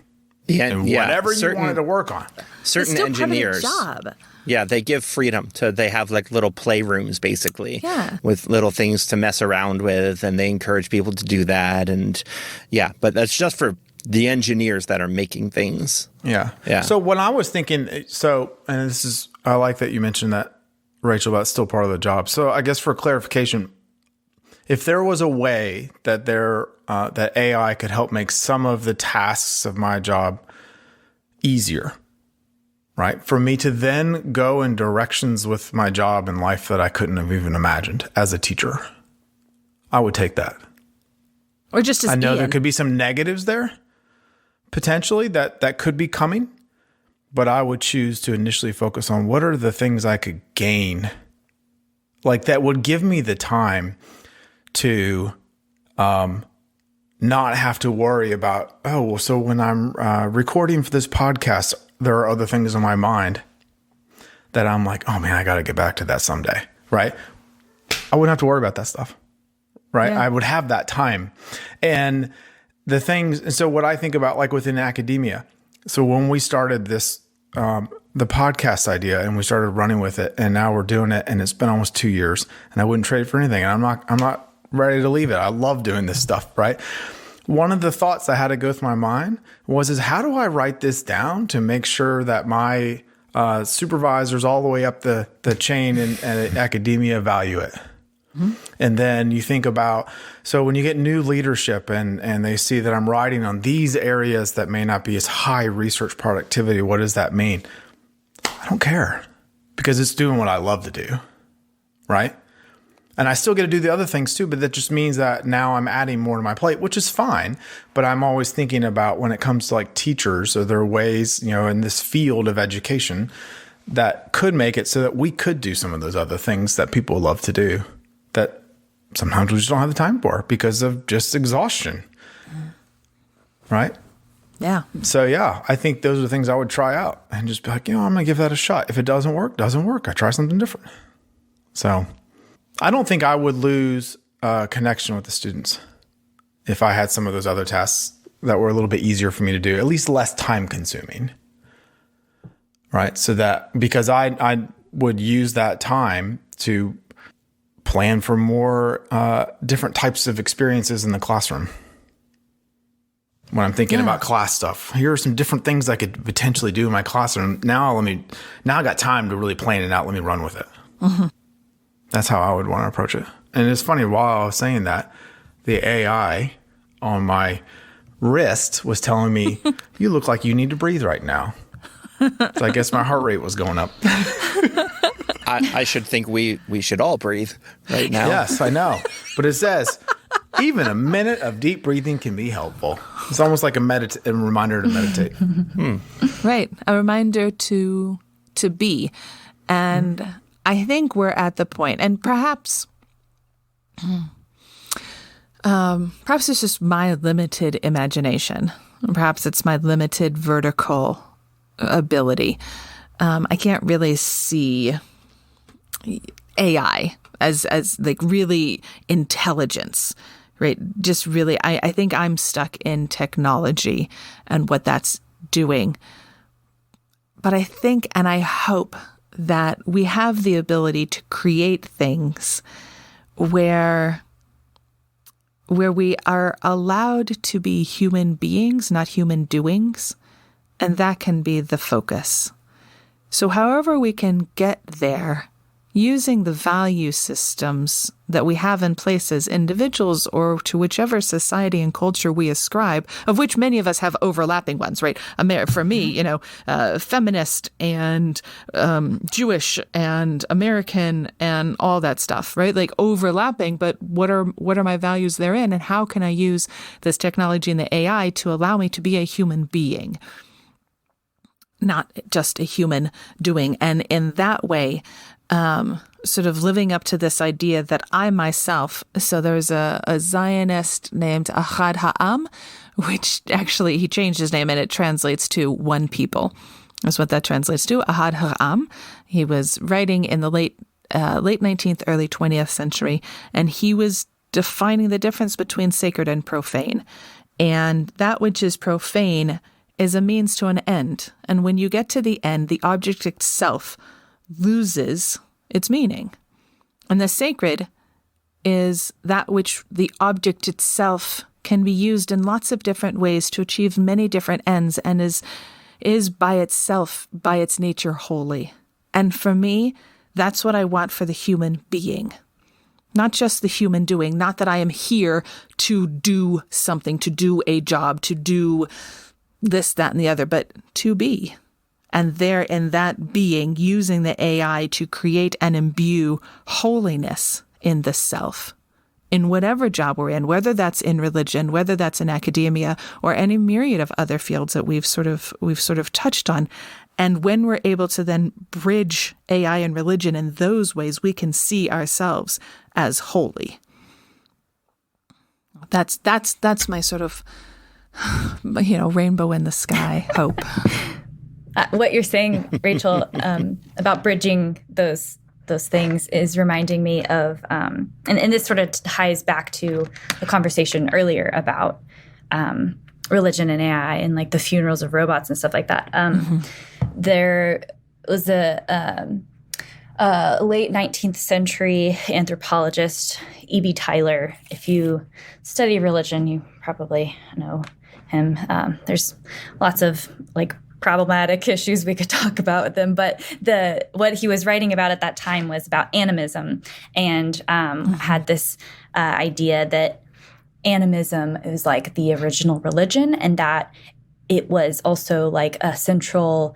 Whatever you wanted to work on. Certain engineers. Part of the job. Yeah, they give freedom to, they have like little playrooms basically with little things to mess around with, and they encourage people to do that. And but that's just for the engineers that are making things. Yeah. So when I was thinking, and this is, I like that you mentioned that, Rachel, about still part of the job. So I guess for clarification, if there was a way that that AI could help make some of the tasks of my job easier, right? For me to then go in directions with my job and life that I couldn't have even imagined as a teacher, I would take that. Or just as I know Ian. there could be some negatives there, potentially, that could be coming, but I would choose to initially focus on what are the things I could gain, like that would give me the time to not have to worry about, oh, well, so when I'm recording for this podcast, there are other things in my mind that I'm like, oh man, I got to get back to that someday, right? I wouldn't have to worry about that stuff, right? Yeah. I would have that time. And the things, and so what I think about like within academia, so when we started this, the podcast idea and we started running with it and now we're doing it and it's been almost 2 years and I wouldn't trade it for anything. And I'm not ready to leave it. I love doing this stuff, right? One of the thoughts I had to go through my mind is how do I write this down to make sure that my supervisors all the way up the chain in academia value it? Mm-hmm. And then you think about, so when you get new leadership and they see that I'm writing on these areas that may not be as high research productivity, what does that mean? I don't care because it's doing what I love to do, right? And I still get to do the other things too, but that just means that now I'm adding more to my plate, which is fine. But I'm always thinking about when it comes to like teachers, are there ways, in this field of education that could make it so that we could do some of those other things that people love to do that sometimes we just don't have the time for because of just exhaustion. Right? Yeah. So yeah, I think those are the things I would try out and just be like, I'm going to give that a shot. If it doesn't work. I try something different. So I don't think I would lose connection with the students if I had some of those other tasks that were a little bit easier for me to do, at least less time consuming. Right? So that because I would use that time to plan for more different types of experiences in the classroom. When I'm thinking about class stuff, here are some different things I could potentially do in my classroom. Now I got time to really plan it out. Let me run with it. Mm-hmm. That's how I would want to approach it. And it's funny, while I was saying that, the AI on my wrist was telling me, you look like you need to breathe right now. So I guess my heart rate was going up. I should think we should all breathe right now. Yes, I know. But it says, even a minute of deep breathing can be helpful. It's almost like a reminder to meditate. Right. A reminder to be. And I think we're at the point, and perhaps it's just my limited imagination. Perhaps it's my limited vertical ability. I can't really see AI as like really intelligence, right? Just really, I think I'm stuck in technology and what that's doing. But I think and I hope that we have the ability to create things where we are allowed to be human beings, not human doings, and that can be the focus. So however we can get there, using the value systems that we have in place as individuals or to whichever society and culture we ascribe, of which many of us have overlapping ones, right? For me, feminist and Jewish and American and all that stuff, right? Like overlapping, but what are my values therein, and how can I use this technology and the AI to allow me to be a human being, not just a human doing? And in that way, sort of living up to this idea that I myself, so there's a Zionist named Ahad Ha'am, which actually he changed his name and it translates to one people. That's what that translates to, Ahad Ha'am. He was writing in the late 19th, early 20th century, and he was defining the difference between sacred and profane. And that which is profane is a means to an end. And when you get to the end, the object itself loses its meaning. And the sacred is that which the object itself can be used in lots of different ways to achieve many different ends and is by itself, by its nature, holy. And for me, that's what I want for the human being. not just the human doing, not that I am here to do something, to do a job, to do this, that, and the other, but to be. And there in that being, using the AI to create and imbue holiness in the self, in whatever job we're in, whether that's in religion, whether that's in academia, or any myriad of other fields that we've sort of touched on. And when we're able to then bridge AI and religion in those ways, we can see ourselves as holy. That's my sort of, rainbow in the sky hope. What you're saying, Rachel, about bridging those things is reminding me of, and this sort of ties back to the conversation earlier about religion and AI and like the funerals of robots and stuff like that. There was a late 19th century anthropologist, E.B. Tyler. If you study religion, you probably know him. There's lots of like problematic issues we could talk about with him, but what he was writing about at that time was about animism, and had this idea that animism is like the original religion, and that it was also like a central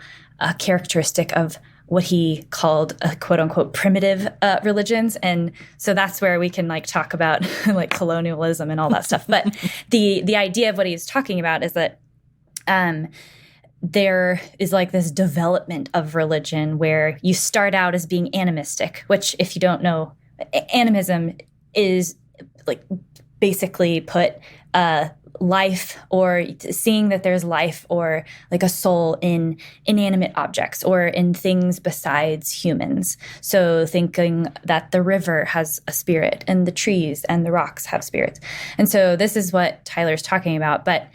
characteristic of what he called quote unquote primitive religions. And so that's where we can like talk about like colonialism and all that stuff. But the idea of what he's talking about is that there is like this development of religion where you start out as being animistic, which if you don't know, animism is like basically put life, or seeing that there's life or like a soul in inanimate objects or in things besides humans. So thinking that the river has a spirit and the trees and the rocks have spirits. And so this is what Tyler's talking about. But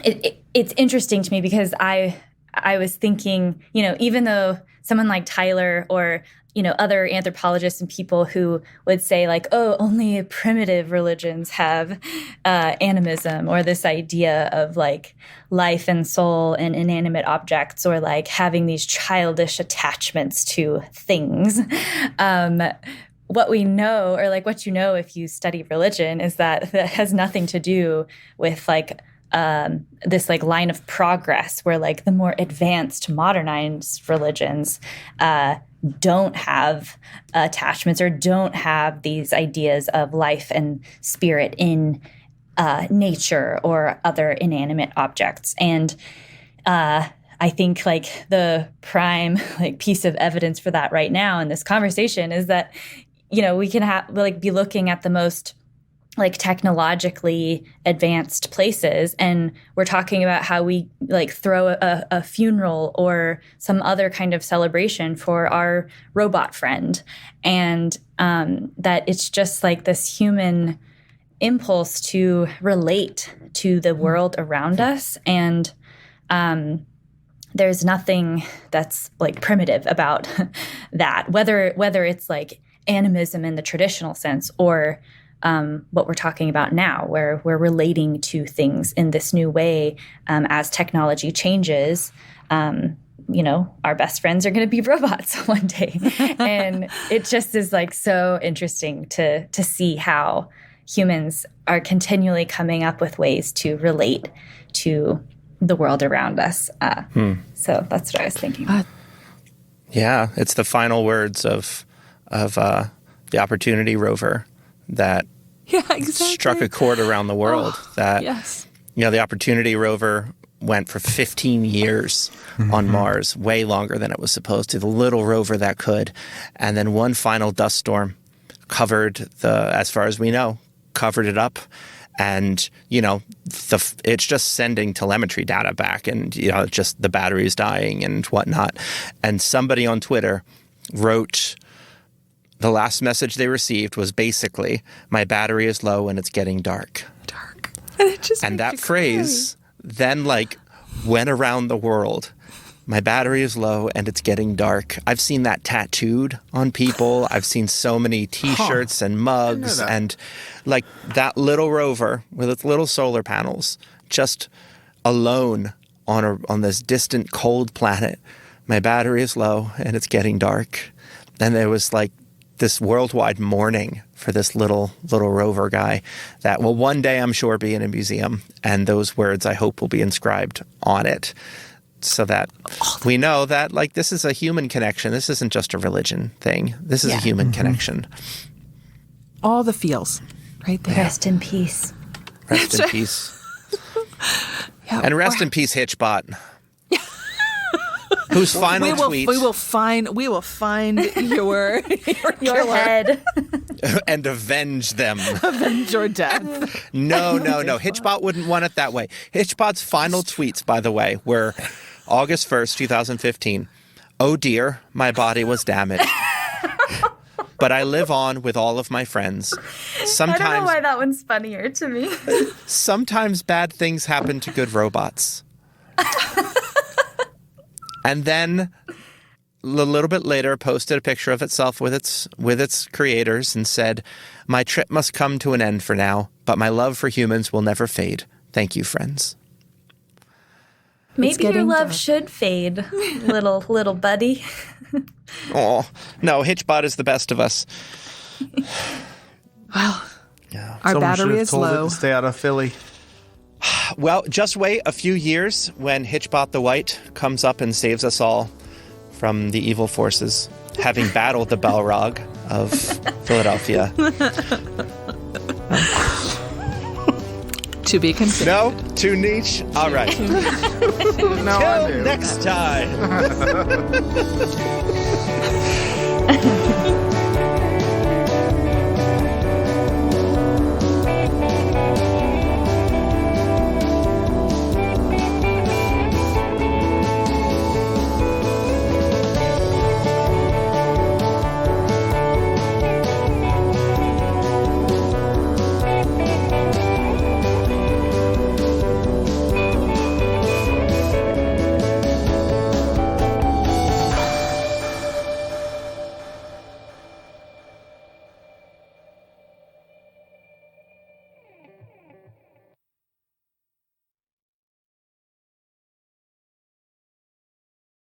it's interesting to me because I was thinking, even though someone like Tyler or other anthropologists and people who would say like, oh, only primitive religions have animism, or this idea of like life and soul and inanimate objects, or like having these childish attachments to things. What we know, or like what if you study religion, is that has nothing to do with like this like line of progress where like the more advanced modernized religions don't have attachments or don't have these ideas of life and spirit in nature or other inanimate objects. And I think like the prime like piece of evidence for that right now in this conversation is that, we can be looking at the most like technologically advanced places, and we're talking about how we like throw a funeral or some other kind of celebration for our robot friend, and that it's just like this human impulse to relate to the world around us, and there's nothing that's like primitive about that, whether it's like animism in the traditional sense or what we're talking about now, where we're relating to things in this new way as technology changes. Our best friends are going to be robots one day. And it just is like so interesting to see how humans are continually coming up with ways to relate to the world around us. So that's what I was thinking. Yeah, it's the final words of the Opportunity rover that struck a chord around the world. Yes. The Opportunity rover went for 15 years on Mars, way longer than it was supposed to, the little rover that could. And then one final dust storm covered as far as we know, covered it up. And, it's just sending telemetry data back, and, just the battery's dying and whatnot. And somebody on Twitter wrote, the last message they received was basically, my battery is low and it's getting dark. And that phrase then went around the world. My battery is low and it's getting dark. I've seen that tattooed on people. I've seen so many T-shirts and mugs, and that little rover with its little solar panels, just alone on this distant, cold planet. My battery is low and it's getting dark. And there was this worldwide mourning for this little rover guy that will one day, I'm sure, be in a museum. And those words, I hope, will be inscribed on it so that we know that, like, this is a human connection. This isn't just a religion thing. This is a human connection. All the feels right there. Rest in peace. Rest in peace. And rest in peace, Hitchbot. Whose final tweet... We will find your head. and avenge them. Avenge your death. No. Hitchbot wouldn't want it that way. Hitchbot's final tweets, by the way, were August 1st, 2015. Oh dear, my body was damaged. But I live on with all of my friends. Sometimes, I don't know why that one's funnier to me. Sometimes bad things happen to good robots. And then a little bit later posted a picture of itself with its creators and said, "My trip must come to an end for now, but my love for humans will never fade. Thank you, friends." Maybe your love should fade, little buddy. Oh, no, Hitchbot is the best of us. Well, Yeah. our Someone battery should have is told it low. to stay out of Philly. Well, just wait a few years when Hitchbot the White comes up and saves us all from the evil forces, having battled the Balrog of Philadelphia. To be considered. No? Too niche? All right. No, I Till do. next time.